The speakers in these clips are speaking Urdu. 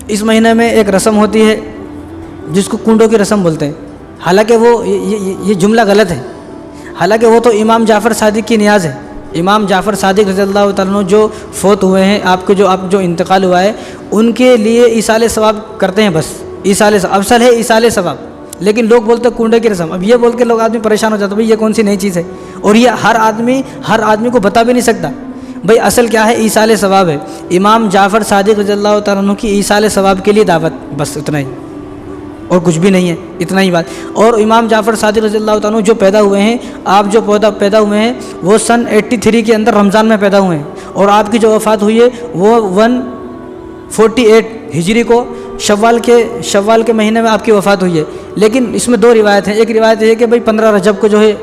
اس مہینے میں ایک رسم ہوتی ہے جس کو کنڈوں کی رسم بولتے ہیں، حالانکہ وہ یہ جملہ غلط ہے، حالانکہ وہ تو امام جعفر صادق کی نیاز ہے۔ امام جعفر صادق رضی اللہ تعالیٰ عنہ جو فوت ہوئے ہیں، آپ جو انتقال ہوا ہے، ان کے لیے ایصال ثواب کرتے ہیں، بس ایصال ثواب افضل ہے، ایصال ثواب۔ لیکن لوگ بولتے ہیں کنڈے کی رسم، اب یہ بول کے لوگ آدمی پریشان ہو جاتا ہے، بھئی یہ کون سی نئی چیز ہے، اور یہ ہر آدمی کو بتا بھی نہیں سکتا۔ بھئی اصل کیا ہے؟ ایصال ثواب ہے۔ امام جعفر صادق رضی اللہ تعالیٰ عنہ کی ایصال ثواب کے لیے دعوت، بس اتنا ہی، اور کچھ بھی نہیں ہے، اتنا ہی بات۔ اور امام جعفر صادق رضی اللہ تعالیٰ عنہ جو پیدا ہوئے ہیں، آپ جو پیدا ہوئے ہیں وہ سن 83 کے اندر رمضان میں پیدا ہوئے ہیں، اور آپ کی جو وفات ہوئی ہے وہ 148 ہجری کو شوال کے مہینے میں آپ کی وفات ہوئی ہے۔ لیکن اس میں دو روایت ہیں، ایک روایت یہ ہے کہ بھئی 15 رجب کو جو ہے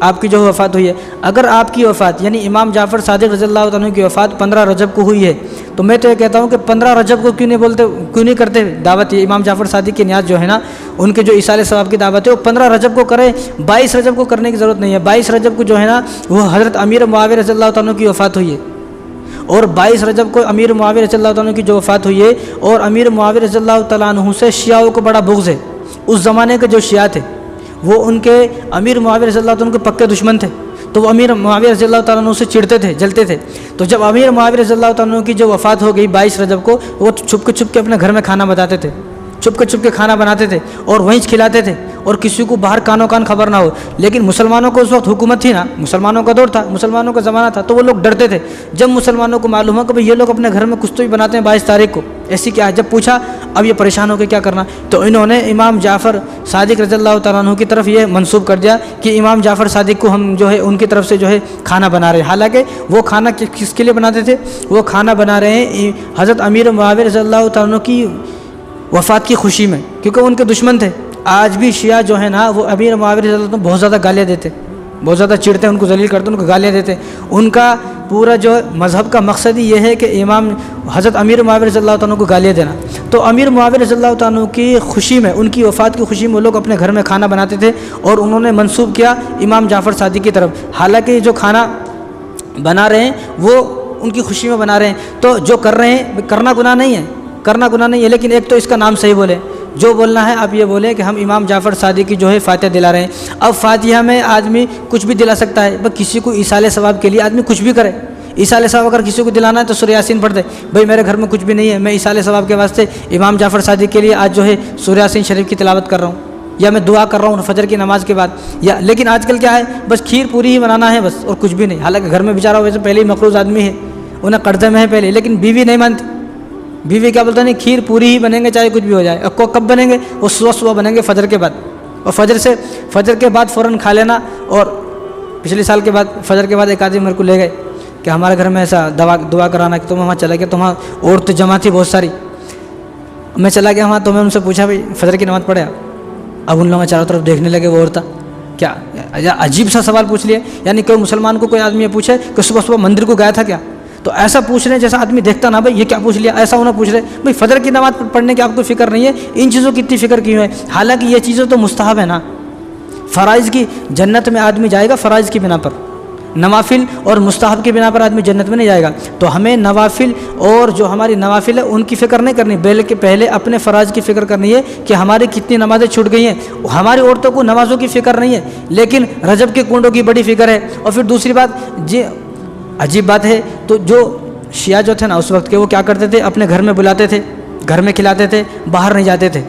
آپ کی جو وفات ہوئی ہے۔ اگر آپ کی وفات یعنی امام جعفر صادق رضی اللہ تعالیٰ عنہ کی وفات 15 رجب کو ہوئی ہے، تو میں تو یہ کہتا ہوں کہ 15 رجب کو کیوں نہیں کرتے دعوت؟ یہ امام جعفر صادق کی نیاز جو ہے نا، ان کے جو ایصال ثواب کی دعوت ہے وہ 15 رجب کو کرے، 22 رجب کو کرنے کی ضرورت نہیں ہے۔ 22 رجب کو جو ہے نا وہ حضرت امیر معاویہ رضی اللہ تعالیٰ عنہ کی وفات ہوئی ہے، اور 22 رجب کو امیر معاویہ رضی اللہ تعالیٰ عنہ کی جو وفات ہوئی ہے، اور امیر معاویہ رضی اللہ تعالیٰ عنہ سے شیعوں کو بڑا بغض ہے۔ اس زمانے کے جو شیعہ تھے وہ ان کے امیر معاویہ رضی اللہ تعالیٰ عنہ کے پکے دشمن تھے، تو وہ امیر معاویہ رضی اللہ تعالیٰ عنہ سے چڑھتے تھے، جلتے تھے۔ تو جب امیر معاویہ رضی اللہ تعالیٰ عنہ کی جو وفات ہو گئی 22 رجب کو، وہ چھپ کے اپنے گھر میں کھانا بتاتے تھے، چھپ کے کھانا بناتے تھے اور وہیں کھلاتے تھے، اور کسی کو باہر کانوں کان خبر نہ ہو۔ لیکن مسلمانوں کو اس وقت حکومت تھی نا، مسلمانوں کا دور تھا، مسلمانوں کا زمانہ تھا، تو وہ لوگ ڈرتے تھے۔ جب مسلمانوں کو معلوم ہوا کہ بھئی یہ لوگ اپنے گھر میں کچھ تو بھی بناتے ہیں 22 تاریخ کو، ایسی کیا ہے، جب پوچھا اب یہ پریشان ہو کے کیا کرنا، تو انہوں نے امام جعفر صادق رضی اللہ تعالیٰ عنہ کی طرف یہ منسوب کر دیا کہ امام جعفر صادق کو ہم جو ہے ان کی طرف سے جو ہے کھانا بنا رہے ہیں۔ حالانکہ وہ کھانا کس کے لیے بناتے تھے؟ وہ کھانا بنا رہے ہیں حضرت امیر معاویہ رضی اللہ تعالیٰ عنہ کی وفات کی خوشی میں، کیونکہ وہ ان کے دشمن تھے۔ آج بھی شیعہ جو ہے نا وہ امیر معاویہ رضی اللہ عنہ بہت زیادہ گالیاں دیتے، بہت زیادہ چڑھتے ہیں، ان کو ذلیل کرتے ہیں، ان کو گالیاں دیتے۔ ان کا پورا جو مذہب کا مقصد ہی یہ ہے کہ امام حضرت امیر معاویہ رضی اللہ تعالیٰ عنہ کو گالیاں دینا۔ تو امیر معاویہ رضی اللہ تعالیٰ عنہ کی خوشی میں، ان کی وفات کی خوشی میں وہ لوگ اپنے گھر میں کھانا بناتے تھے، اور انہوں نے منسوب کیا امام جعفر صادق کی طرف۔ حالانکہ یہ جو کھانا بنا رہے ہیں وہ ان کی خوشی میں بنا رہے ہیں، تو جو کر رہے ہیں کرنا گناہ نہیں ہے، کرنا گناہ نہیں ہے، لیکن ایک تو اس کا نام صحیح بولے، جو بولنا ہے آپ یہ بولیں کہ ہم امام جعفر صادق کی جو ہے فاتحہ دلا رہے ہیں۔ اب فاتحہ میں آدمی کچھ بھی دلا سکتا ہے، بس کسی کو ایصال ثواب کے لیے آدمی کچھ بھی کرے۔ ایصال ثواب اگر کسی کو دلانا ہے تو سورہ یاسین پڑھ دے، بھئی میرے گھر میں کچھ بھی نہیں ہے، میں ایصال ثواب کے واسطے امام جعفر صادق کے لیے آج جو ہے سورہ یاسین شریف کی تلاوت کر رہا ہوں، یا میں دعا کر رہا ہوں فجر کی نماز کے بعد، یا لیکن آج کل کیا ہے، بس کھیر پوری ہی بنانا ہے بس، اور کچھ بھی نہیں۔ حالانکہ گھر میں بیچارہ ویسے پہلے ہی مقروض آدمی ہے، انہیں قرضے میں ہے پہلے، لیکن بیوی نہیں مانتی، بیوی کیا بولتا نہیں، کھیر پوری ہی بنیں گے چاہے کچھ بھی ہو جائے۔ اور کب بنیں گے؟ وہ صبح بنیں گے فجر کے بعد، اور فجر کے بعد فوراً کھا لینا۔ اور پچھلے سال کے بعد فجر کے بعد ایک آدمی میرے کو لے گئے کہ ہمارے گھر میں ایسا دعا کرانا، کہ تو میں وہاں چلا گیا، تو وہاں عورت جمع تھی بہت ساری، میں چلا گیا وہاں، تو میں ان سے پوچھا بھائی فجر کی نماز پڑھے؟ اب ان لوگوں چاروں طرف دیکھنے لگے، وہ عورتیں کیا عجیب سا سوال پوچھ لیے، یعنی کوئی مسلمان کو کوئی آدمی یہ پوچھے کہ صبح مندر کو گیا تھا کیا، تو ایسا پوچھ رہے ہیں جیسا آدمی دیکھتا نا، بھائی یہ کیا پوچھ لیا، ایسا انہیں پوچھ رہے بھائی فجر کی نماز پڑھنے کی آپ کو فکر نہیں ہے، ان چیزوں کی اتنی فکر کیوں ہے؟ حالانکہ یہ چیزیں تو مستحب ہے نا، فرائض کی جنت میں آدمی جائے گا فرائض کی بنا پر، نوافل اور مستحب کی بنا پر آدمی جنت میں نہیں جائے گا۔ تو ہمیں نوافل اور جو ہماری نوافل ہے ان کی فکر نہیں کرنی، بلکہ پہلے اپنے فرائض کی فکر کرنی ہے کہ ہماری کتنی نمازیں چھوٹ گئی ہیں۔ ہماری عورتوں کو نمازوں کی فکر نہیں ہے، لیکن رجب کے کنڈوں کی بڑی فکر ہے۔ اور پھر دوسری بات جی عجیب بات ہے، تو جو شیعہ جو تھے نا اس وقت کے، وہ کیا کرتے تھے، اپنے گھر میں بلاتے تھے، گھر میں کھلاتے تھے، باہر نہیں جاتے تھے۔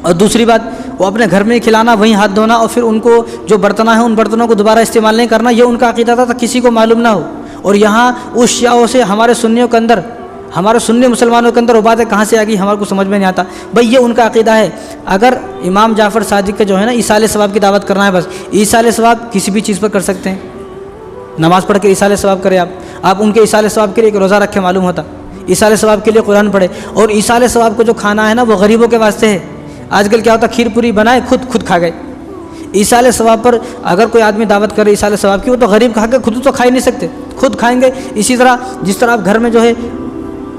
اور دوسری بات وہ اپنے گھر میں کھلانا، وہیں ہاتھ دھونا، اور پھر ان کو جو برتن ہیں ان برتنوں کو دوبارہ استعمال نہیں کرنا، یہ ان کا عقیدہ تھا، کسی کو معلوم نہ ہو۔ اور یہاں اس شیعوں سے ہمارے سنیوں کے اندر، ہمارے سنی مسلمانوں کے اندر وہ باتیں کہاں سے آ گئی ہمارے کو سمجھ میں نہیں آتا۔ بھائی یہ ان کا عقیدہ ہے، اگر امام جعفر صادق کا جو ہے نا ایصال ثواب کی دعوت کرنا ہے، بس ایصال ثواب کسی بھی چیز پر کر سکتے ہیں، نماز پڑھ کے ایصال ثواب کرے، آپ ان کے ایصال ثواب کے لیے ایک روزہ رکھے، معلوم ہوتا، ایصال ثواب کے لیے قرآن پڑھے۔ اور ایصال ثواب کو جو کھانا ہے نا وہ غریبوں کے واسطے ہے۔ آج کل کیا ہوتا، کھیر پوری بنائے خود کھا گئے۔ ایصال ثواب پر اگر کوئی آدمی دعوت کرے ایصال ثواب کی، وہ تو غریب کھا کے خود تو کھا ہی نہیں سکتے، خود کھائیں گے۔ اسی طرح جس طرح آپ گھر میں جو ہے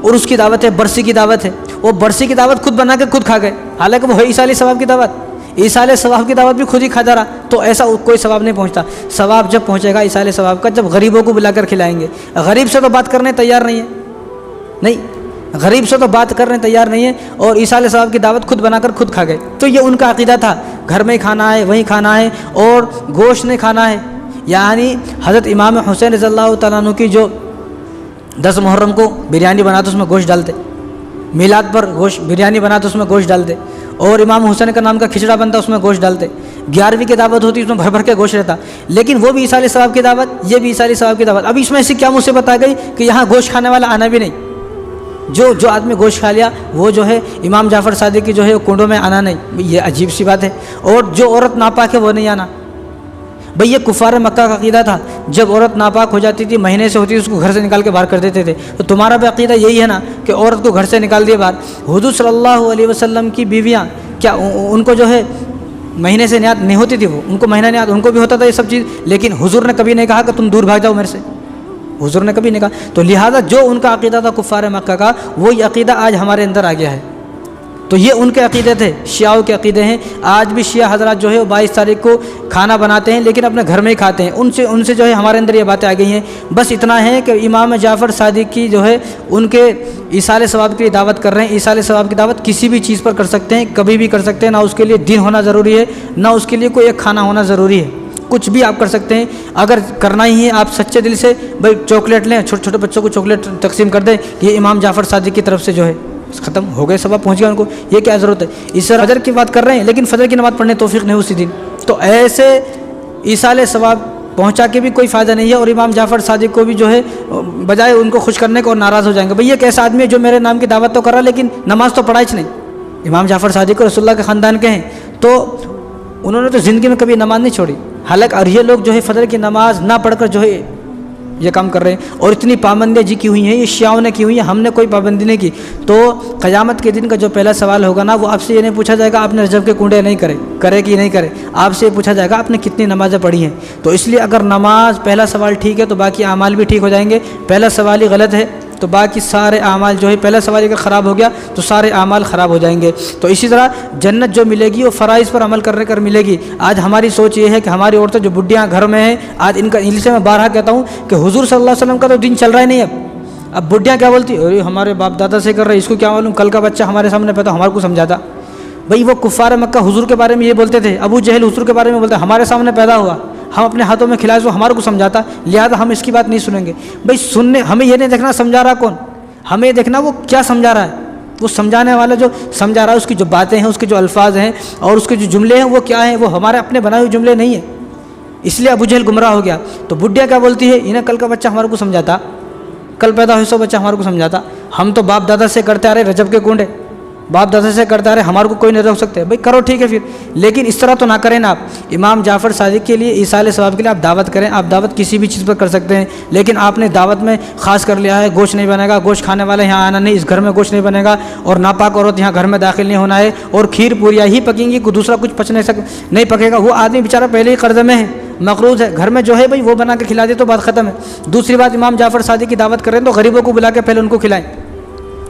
عرس کی دعوت ہے، برسی کی دعوت ہے، وہ برسی کی دعوت خود بنا کے خود کھا گئے، حالانکہ وہ ہے ایصال ثواب کی دعوت، ایصال ثواب کی دعوت بھی خود ہی کھا جا رہا، تو ایسا کوئی ثواب نہیں پہنچتا۔ ثواب جب پہنچے گا ایصال ثواب کا جب غریبوں کو بلا کر کھلائیں گے۔ غریب سے تو بات کرنے تیار نہیں ہے، نہیں غریب سے تو بات کرنے تیار نہیں ہے، اور ایصال ثواب کی دعوت خود بنا کر خود کھا گئے۔ تو یہ ان کا عقیدہ تھا، گھر میں ہی کھانا ہے، وہیں کھانا ہے، اور گوشت نہیں کھانا ہے۔ یعنی حضرت امام حسین رضی اللہ تعالیٰ عنہ کی جو 10 محرم کو بریانی بناتے اس میں گوشت ڈالتے، میلاد پر گوشت بریانی بناتے اس میں گوشت ڈالتے، اور امام حسین کا نام کا کھچڑا بنتا اس میں گوشت ڈالتے، 11ویں کی دعوت ہوتی اس میں بھر بھر کے گوشت رہتا، لیکن وہ بھی ایصال ثواب کی دعوت، یہ بھی ایصال ثواب کی دعوت۔ اب اس میں ایسی کیا مصیبت آ گئی کہ یہاں گوشت کھانے والا آنا بھی نہیں، جو آدمی گوشت کھا لیا وہ جو ہے امام جعفر صادق کی جو ہے کنڈوں میں آنا نہیں، یہ عجیب سی بات ہے۔ اور جو عورت ناپاک ہے وہ نہیں آنا، بھئی یہ کفار مکہ کا عقیدہ تھا، جب عورت ناپاک ہو جاتی تھی، مہینے سے ہوتی تھی، اس کو گھر سے نکال کے باہر کر دیتے تھے۔ تو تمہارا بھی عقیدہ یہی ہے نا کہ عورت کو گھر سے نکال دیے باہر۔ حضور صلی اللہ علیہ وسلم کی بیویاں کیا ان کو جو ہے مہینے سے نیاد نہیں ہوتی تھی؟ وہ ان کو مہینہ نیاد ان کو بھی ہوتا تھا یہ سب چیز، لیکن حضور نے کبھی نہیں کہا کہ تم دور بھاگ جاؤ میرے سے، حضور نے کبھی نہیں کہا۔ تو لہٰذا جو ان کا عقیدہ تھا کفار مکہ کا، وہی عقیدہ آج ہمارے اندر آ گیا ہے۔ تو یہ ان کے عقیدے تھے، شیعوں کے عقیدے ہیں۔ آج بھی شیعہ حضرات جو ہے وہ 22 تاریخ کو کھانا بناتے ہیں، لیکن اپنے گھر میں ہی کھاتے ہیں۔ ان سے جو ہے ہمارے اندر یہ باتیں آ گئی ہیں۔ بس اتنا ہے کہ امام جعفر صادق کی جو ہے ان کے ایصال ثواب کی دعوت کر رہے ہیں۔ ایصال ثواب کی دعوت کسی بھی چیز پر کر سکتے ہیں، کبھی بھی کر سکتے ہیں، نہ اس کے لیے دین ہونا ضروری ہے، نہ اس کے لیے کوئی ایک کھانا ہونا ضروری ہے، کچھ بھی آپ کر سکتے ہیں۔ اگر کرنا ہی ہے آپ سچے دل سے، بھائی چاکلیٹ لیں، چھوٹے چھوٹے بچوں کو چاکلیٹ تقسیم کر دیں، یہ امام جعفر صادق کی طرف سے جو ہے ختم ہو گئے، سبب پہنچ گیا ان کو، یہ کیا ضرورت ہے؟ اس طرح فجر کی بات کر رہے ہیں، لیکن فجر کی نماز پڑھنے توفیق نہیں اسی دن، تو ایسے ایصال ثواب پہنچا کے بھی کوئی فائدہ نہیں ہے، اور امام جعفر صادق کو بھی جو ہے بجائے ان کو خوش کرنے کو اور ناراض ہو جائیں گے۔ بھئی یہ کیسا آدمی ہے جو میرے نام کی دعوت تو کر رہا لیکن نماز تو پڑھا ہی نہیں۔ امام جعفر صادق کو رسول اللہ کے خاندان کے ہیں، تو انہوں نے تو زندگی میں کبھی نماز نہیں چھوڑی، حالانکہ اور یہ لوگ جو ہے فجر کی نماز نہ پڑھ کر جو ہے یہ کام کر رہے ہیں، اور اتنی پابندیاں جی کی ہوئی ہیں، یہ شیعوں نے کی ہوئی ہیں، ہم نے کوئی پابندی نہیں کی۔ تو قیامت کے دن کا جو پہلا سوال ہوگا نا، وہ آپ سے یہ نہیں پوچھا جائے گا آپ نے رجب کے کنڈے نہیں کرے کہ نہیں کرے، آپ سے یہ پوچھا جائے گا آپ نے کتنی نمازیں پڑھی ہیں۔ تو اس لیے اگر نماز پہلا سوال ٹھیک ہے تو باقی اعمال بھی ٹھیک ہو جائیں گے، پہلا سوال ہی غلط ہے تو باقی سارے اعمال جو ہے، پہلا سوال اگر خراب ہو گیا تو سارے اعمال خراب ہو جائیں گے۔ تو اسی طرح جنت جو ملے گی وہ فرائض پر عمل کرنے کر ملے گی۔ آج ہماری سوچ یہ ہے کہ ہماری عورتیں جو بڈھیاں گھر میں ہیں، آج ان کا ان سے میں بارہا کہتا ہوں کہ حضور صلی اللہ علیہ وسلم کا تو دین چل رہا ہی نہیں۔ اب بڈھیاں کیا بولتی، ارے ہمارے باپ دادا سے کر رہے، اس کو کیا معلوم، کل کا بچہ ہمارے سامنے پیدا ہمارے کو سمجھاتا۔ بھئی وہ کفار مکہ حضور کے بارے میں یہ بولتے تھے، ابو جہل حضور کے بارے میں بولتے ہمارے سامنے پیدا ہوا، ہم اپنے ہاتھوں میں کھلائے، وہ ہمارے کو سمجھاتا، لہٰذا ہم اس کی بات نہیں سنیں گے۔ بھئی سننے ہمیں یہ نہیں دیکھنا سمجھا رہا کون، ہمیں دیکھنا وہ کیا سمجھا رہا ہے، وہ سمجھانے والا جو سمجھا رہا ہے اس کی جو باتیں ہیں، اس کے جو الفاظ ہیں اور اس کے جو جملے ہیں وہ کیا ہیں، وہ ہمارے اپنے بنائے ہوئے جملے نہیں ہیں۔ اس لیے ابو جہل گمراہ ہو گیا۔ تو بڈھیا کیا بولتی ہے، انہیں کل کا بچہ ہمارے کو سمجھاتا، کل پیدا ہوئے سو بچہ ہمارے کو سمجھاتا، ہم تو باپ دادا سے کرتے آ رہے رجب کے کنڈے، باپ دادا سے کرتے آ رہے، ہمارے کو کوئی نہیں روک سکتے۔ بھائی کرو ٹھیک ہے پھر، لیکن اس طرح تو نہ کریں نا آپ۔ امام جعفر صادق کے لیے ایصال ثواب کے لیے آپ دعوت کریں، آپ دعوت کسی بھی چیز پر کر سکتے ہیں، لیکن آپ نے دعوت میں خاص کر لیا ہے گوشت نہیں بنے گا، گوشت کھانے والا یہاں آنا نہیں، اس گھر میں گوشت نہیں بنے گا، اور ناپاک عورت یہاں گھر میں داخل نہیں ہونا ہے، اور کھیر پوریاں ہی پکیں گی، کوئی دوسرا کچھ پچ نہیں پکے گا۔ وہ آدمی بیچارہ پہلے ہی قرضے میں ہے، مقروض ہے، گھر میں جو ہے بھائی وہ بنا کے کھلا دے تو بات ختم ہے۔ دوسری بات، امام جعفر صادق کی دعوت کریں تو غریبوں کو بلا کے پہلے ان کو کھلائیں،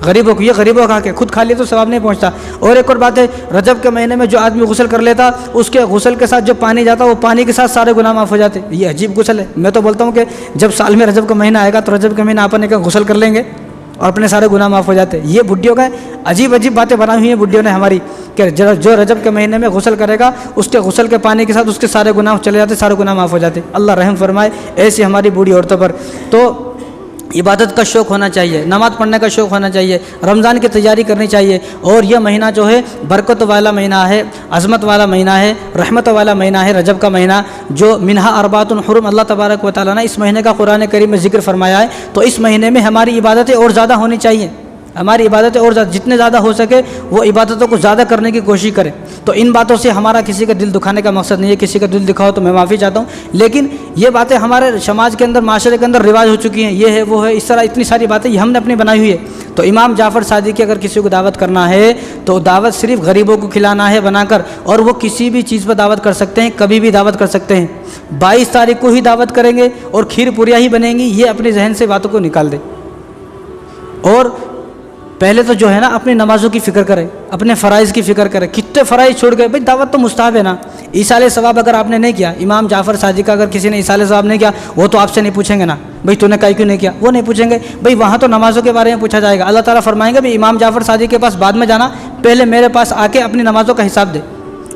غریبوں کو، یہ غریبوں کھا کے خود کھا لیے تو ثواب نہیں پہنچتا۔ اور ایک اور بات ہے، رجب کے مہینے میں جو آدمی غسل کر لیتا، اس کے غسل کے ساتھ جو پانی جاتا وہ پانی کے ساتھ سارے گناہ معاف ہو جاتے۔ یہ عجیب غسل ہے، میں تو بولتا ہوں کہ جب سال میں رجب کا مہینہ آئے گا تو رجب کے مہینہ اپنے کا غسل کر لیں گے اور اپنے سارے گناہ معاف ہو جاتے۔ یہ بڈھیوں کا عجیب عجیب باتیں بنائی ہوئی ہیں بڈھیوں نے ہماری، کہ جو رجب کے مہینے میں غسل کرے گا اس کے غسل کے پانی کے ساتھ اس کے سارے گناہ چلے جاتے، سارے گناہ معاف ہو جاتے۔ اللہ رحم فرمائے ایسی ہماری بوڑھی عورتوں پر۔ تو عبادت کا شوق ہونا چاہیے، نماز پڑھنے کا شوق ہونا چاہیے، رمضان کی تیاری کرنی چاہیے، اور یہ مہینہ جو ہے برکت والا مہینہ ہے، عظمت والا مہینہ ہے، رحمت والا مہینہ ہے، رجب کا مہینہ جو منہا اربعۃ حرم اللہ تبارک و تعالیٰ نے اس مہینے کا قرآن کریم میں ذکر فرمایا ہے۔ تو اس مہینے میں ہماری عبادتیں اور زیادہ ہونی چاہیے، ہماری عبادتیں اور زیادہ، جتنے زیادہ ہو سکے وہ عبادتوں کو زیادہ کرنے کی کوشش کریں۔ تو ان باتوں سے ہمارا کسی کا دل دکھانے کا مقصد نہیں ہے، کسی کا دل دکھاؤ تو میں معافی چاہتا ہوں، لیکن یہ باتیں ہمارے سماج کے اندر، معاشرے کے اندر رواج ہو چکی ہیں، یہ ہے وہ ہے، اس طرح اتنی ساری باتیں یہ ہم نے اپنی بنائی ہوئی ہے۔ تو امام جعفر صادق کی اگر کسی کو دعوت کرنا ہے تو دعوت صرف غریبوں کو کھلانا ہے بنا کر، اور وہ کسی بھی چیز پر دعوت کر سکتے ہیں، کبھی بھی دعوت کر سکتے ہیں۔ 22 تاریخ کو ہی دعوت کریں گے اور کھیر پوریاں ہی بنیں گی، یہ اپنے ذہن سے باتوں کو نکال دیں۔ اور پہلے تو جو ہے نا اپنی نمازوں کی فکر کریں، اپنے فرائض کی فکر کریں، کتنے فرائض چھوڑ گئے، بھئی دعوت تو مستحب ہے نا، ایصال ثواب اگر آپ نے نہیں کیا، امام جعفر صادق کا اگر کسی نے ایصال ثواب نہیں کیا، وہ تو آپ سے نہیں پوچھیں گے نا بھائی تو نے کیوں نہیں کیا، وہ نہیں پوچھیں گے بھائی، وہاں تو نمازوں کے بارے میں پوچھا جائے گا۔ اللہ تعالیٰ فرمائیں گے بھائی امام جعفر صادق کے پاس بعد میں جانا، پہلے میرے پاس آ کے اپنی نمازوں کا حساب دے۔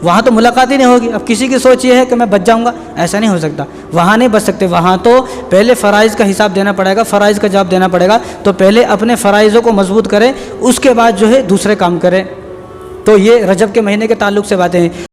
وہاں تو ملاقات ہی نہیں ہوگی۔ اب کسی کی سوچ یہ ہے کہ میں بچ جاؤں گا، ایسا نہیں ہو سکتا، وہاں نہیں بچ سکتے۔ وہاں تو پہلے فرائض کا حساب دینا پڑے گا، فرائض کا جواب دینا پڑے گا، تو پہلے اپنے فرائضوں کو مضبوط کریں، اس کے بعد جو ہے دوسرے کام کریں۔ تو یہ رجب کے مہینے کے تعلق سے باتیں ہیں۔